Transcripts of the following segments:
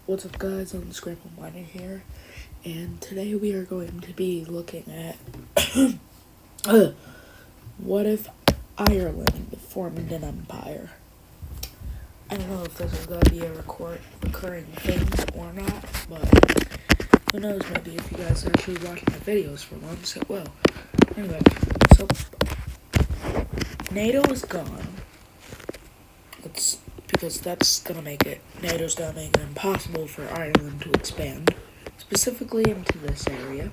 What's up, guys? I'm Scramble Miner here, and today we are going to be looking at what if Ireland formed an empire. I don't know if this is going to be a recurring thing or not, but who knows, maybe if you guys actually watch my videos for once, it will. Anyway, so NATO is gone. Because NATO's gonna make it impossible for Ireland to expand, specifically into this area,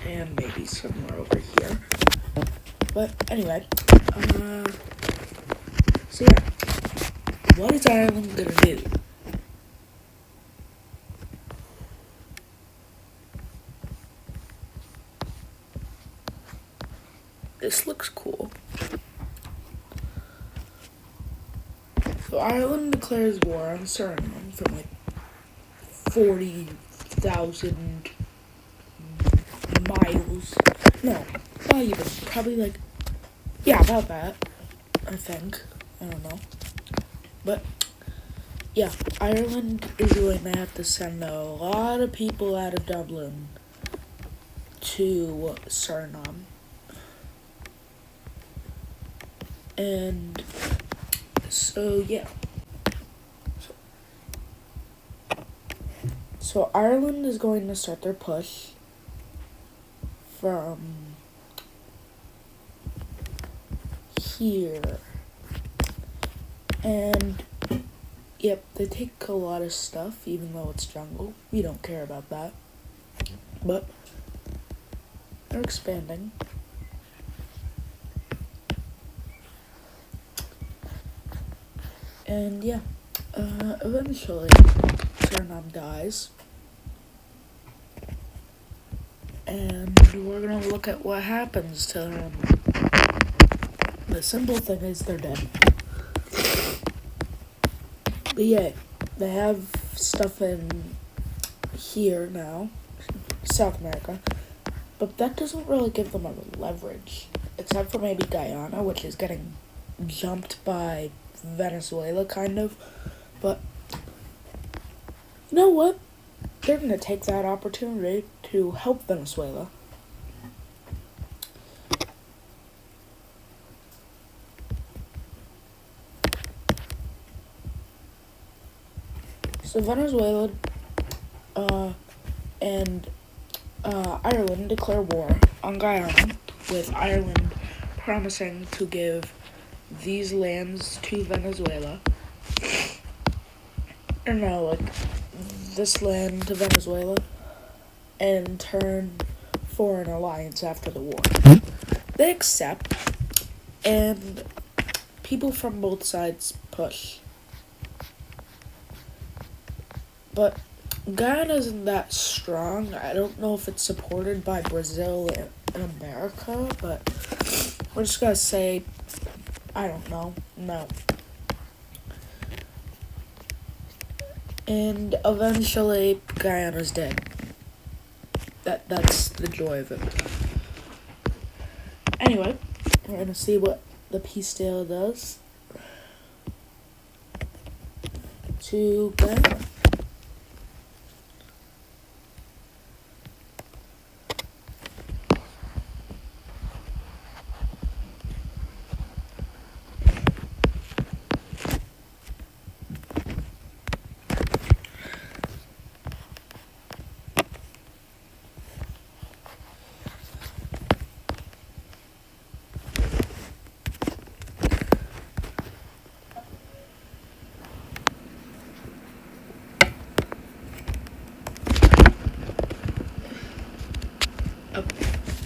and maybe somewhere over here. But anyway, so yeah, what is Ireland gonna do? This looks cool. So Ireland declares war on Suriname from like 40,000 miles. No, not even. Probably like, yeah, about that, I think. I don't know. But, yeah, Ireland is going to have to send a lot of people out of Dublin to Suriname. And so, yeah. So Ireland is going to start their push from here. And, yep, they take a lot of stuff, even though it's jungle. We don't care about that. But they're expanding. And yeah, eventually, Suriname dies. And we're gonna look at what happens to them. The simple thing is they're dead. But yeah, they have stuff in here now, South America. But that doesn't really give them a leverage. Except for maybe Guyana, which is getting jumped by Venezuela, kind of. But you know what? They're going to take that opportunity to help Venezuela. So Venezuela and Ireland declare war on Guyana, with Ireland promising to give these lands to Venezuela. Or no, like, this land to Venezuela, and in turn for an alliance after the war. They accept, and people from both sides push. But Guyana isn't that strong. I don't know if it's supported by Brazil and America, but we're just gonna say, I don't know, no. And eventually, Guyana's dead. That's the joy of it. Anyway, we're gonna see what the peace deal does to Guyana.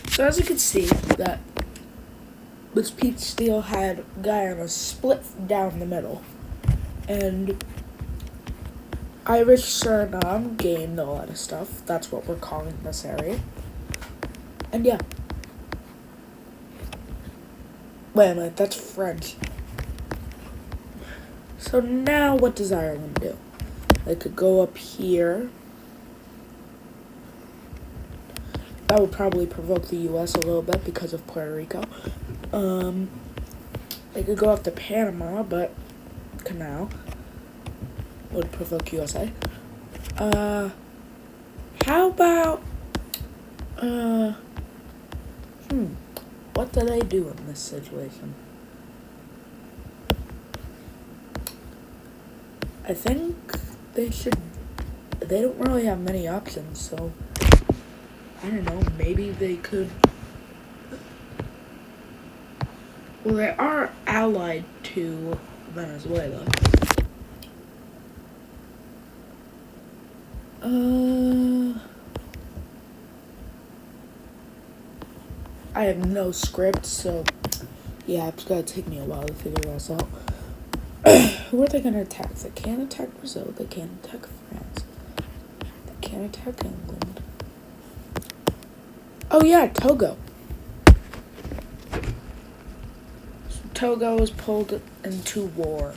So as you can see, that this peach deal had Guyana split down the middle, and Irish Suriname gained a lot of stuff. That's what we're calling this area. And yeah. Wait a minute, that's French. So now what does Ireland do? They could go up here. That would probably provoke the U.S. a little bit because of Puerto Rico. They could go up to Panama, but canal. would provoke USA. How about, what do they do in this situation? I think they don't really have many options, so, I don't know, maybe they could, well, they are allied to Venezuela. I have no script, so yeah, it's gonna take me a while to figure this out. Who are they gonna attack? They can't attack Brazil, they can't attack France, they can't attack England. Oh yeah, Togo. So Togo is pulled into war.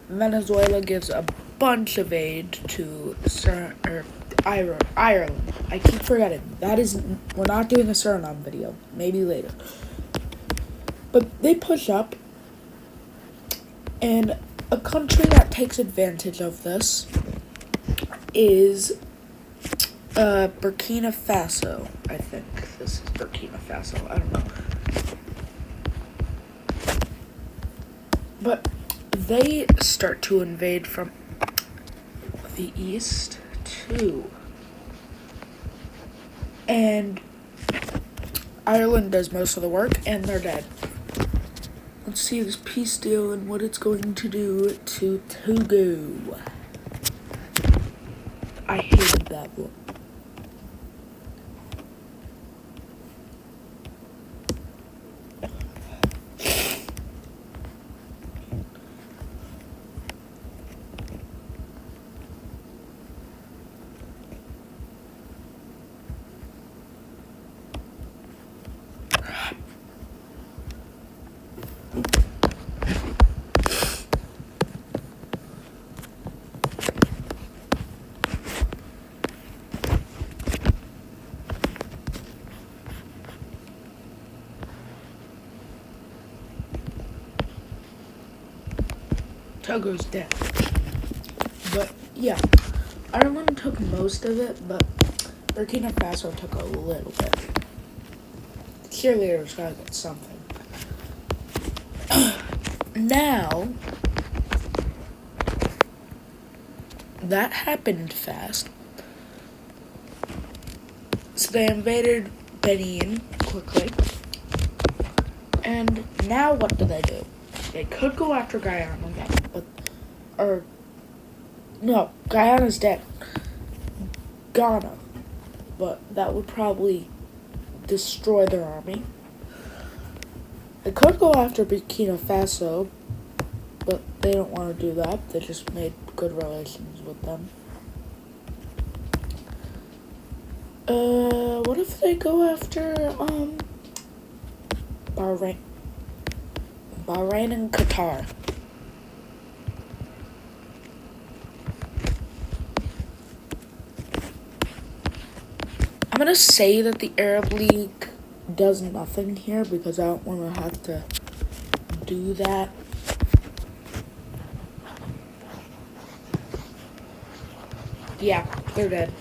Venezuela gives a bunch of aid to Ireland. I keep forgetting. We're not doing a Suriname video. Maybe later. But they push up, and a country that takes advantage of this is Burkina Faso. I think this is Burkina Faso. I don't know. But they start to invade from the east too. And Ireland does most of the work, and they're dead. Let's see this peace deal and what it's going to do to Togo. I hated that one. Togo's dead. But yeah, Ireland took most of it, but Burkina Faso took a little bit. The cheerleaders gotta get something. Now, that happened fast. So they invaded Benin quickly. And now what do? They could go after Guyana, no, Guyana's dead. Ghana. But that would probably destroy their army. They could go after Burkina Faso, but they don't want to do that. They just made good relations with them. What if they go after, Bahrain and Qatar? I'm gonna say that the Arab League does nothing here because I don't want to have to do that. Yeah, they're dead.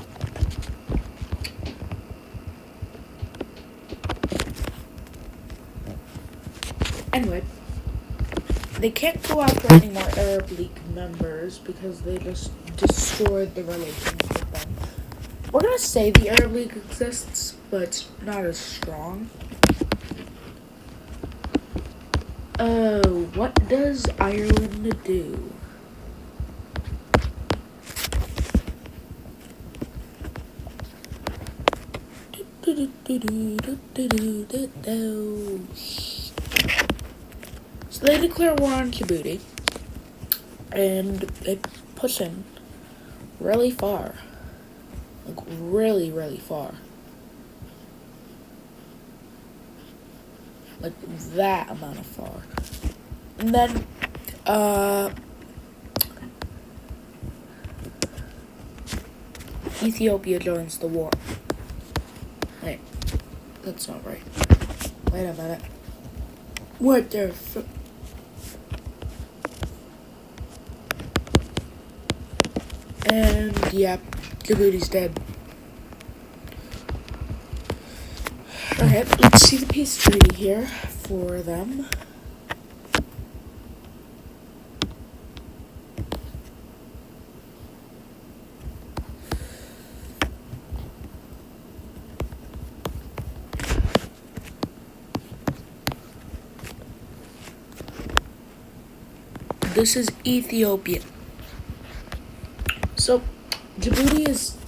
Anyway, they can't go after any more Arab League members because they just destroyed the relations with them. We're gonna say the Arab League exists, but it's not as strong. What does Ireland do? So they declare war on Djibouti, and they push in really far. Like, really, really far. Like, that amount of far. And then, Ethiopia joins the war. Wait, that's not right. Wait a minute. What the And yeah, Djibouti's dead. Alright, let's see the peace treaty here for them. This is Ethiopia. So, Djibouti is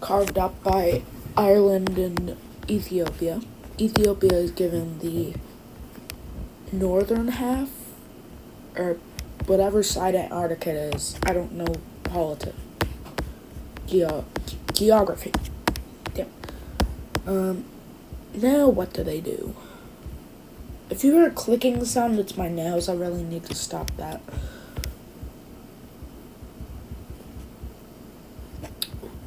carved up by Ireland and Ethiopia. Ethiopia is given the northern half, or whatever side Antarctica is. I don't know politics. Geography. Damn. Now what do they do? If you hear a clicking sound, it's my nails. I really need to stop that.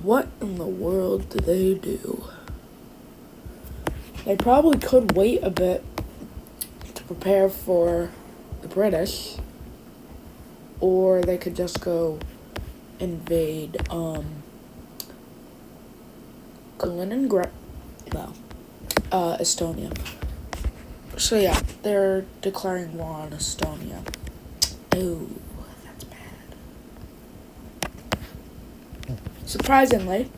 What in the world do they do? They probably could wait a bit to prepare for the British, or they could just go invade Estonia. So yeah, they're declaring war on Estonia. Oh, that's bad. Surprisingly,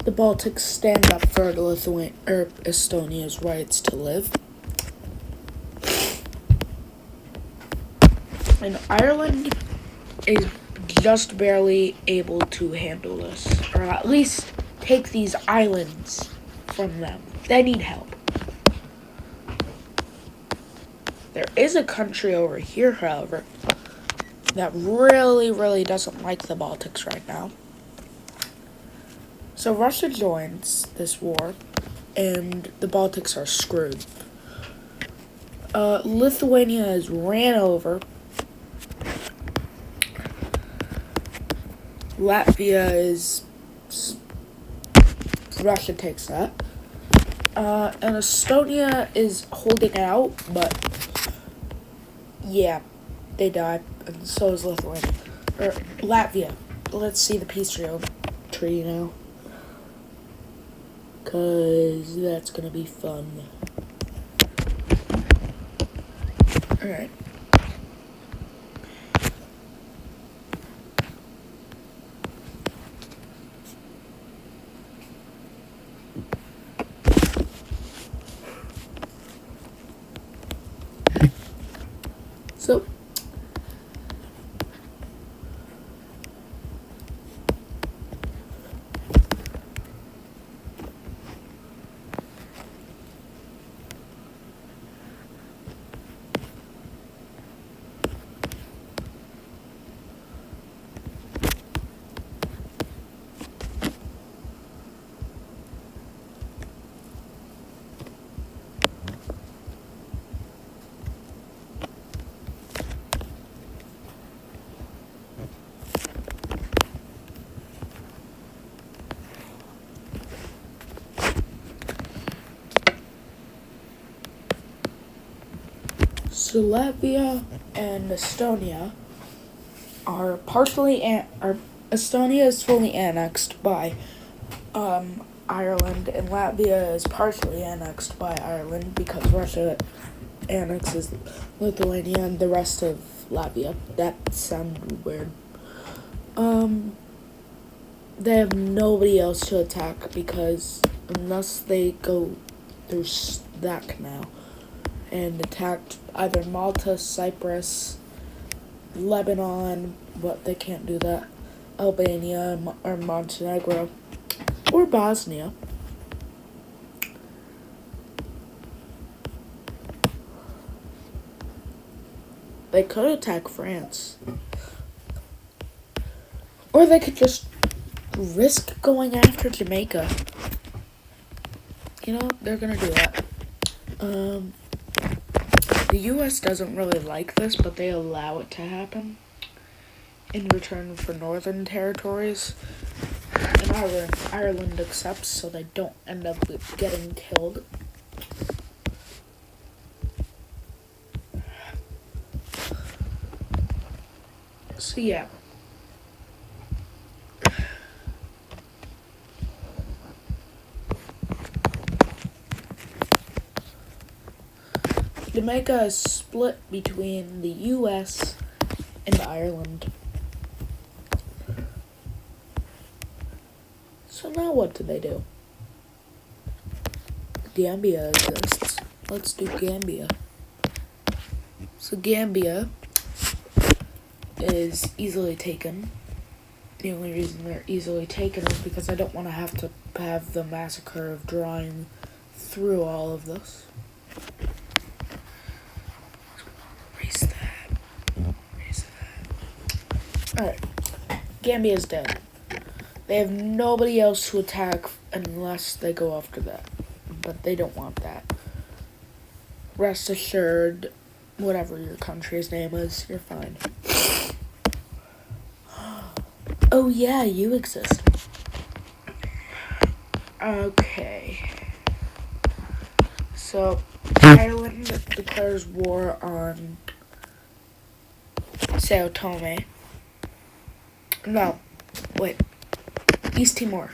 the Baltics stand up for Estonia's rights to live. And Ireland is just barely able to handle this, or at least take these islands from them. They need help. There is a country over here, however, that really doesn't like the Baltics right now. So Russia joins this war, and the Baltics are screwed. Lithuania is ran over. Latvia is... Russia takes that. And Estonia is holding out, but... yeah, they die, and so is Lithuania. Or Latvia. Let's see the peace treaty now. Cause that's gonna be fun. Alright. So, Latvia and Estonia are Estonia is fully annexed by Ireland, and Latvia is partially annexed by Ireland because Russia annexes Lithuania and the rest of Latvia. That sounded weird. They have nobody else to attack because unless they go through that canal and attacked either Malta, Cyprus, Lebanon, but they can't do that, Albania or Montenegro, or Bosnia. They could attack France. Or they could just risk going after Jamaica. You know, they're gonna do that. The US doesn't really like this, but they allow it to happen in return for northern territories. And Ireland accepts so they don't end up getting killed. So yeah. to make a split between the US and Ireland. So now what do they do? Gambia exists. Let's do Gambia. So Gambia is easily taken. The only reason they're easily taken is because I don't want to have the massacre of drawing through all of this. Erase that. Erase that. Alright. Gambia's dead. They have nobody else to attack unless they go after that. But they don't want that. Rest assured, whatever your country's name is, you're fine. Oh yeah, you exist. Okay. So, Ireland declares war on Sao Tome. No, wait. East Timor.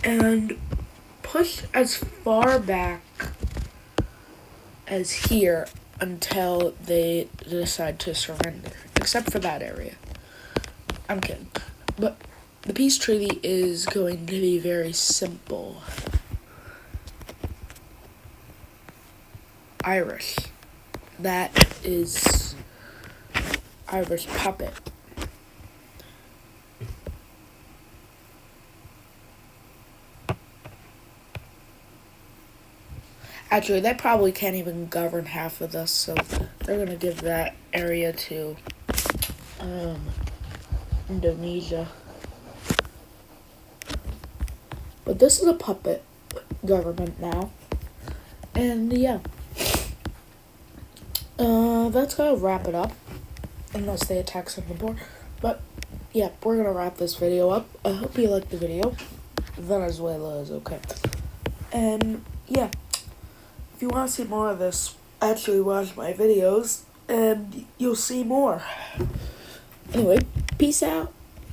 And push as far back as here until they decide to surrender. Except for that area. I'm kidding. But the peace treaty is going to be very simple. Irish. That is Irish puppet. Actually, they probably can't even govern half of this, so they're going to give that area to Indonesia. But this is a puppet government now. And yeah. That's going to wrap it up. Unless they attack something more. But yeah, we're going to wrap this video up. I hope you liked the video. Venezuela is okay. And yeah. If you want to see more of this, actually watch my videos, and you'll see more. Anyway, peace out.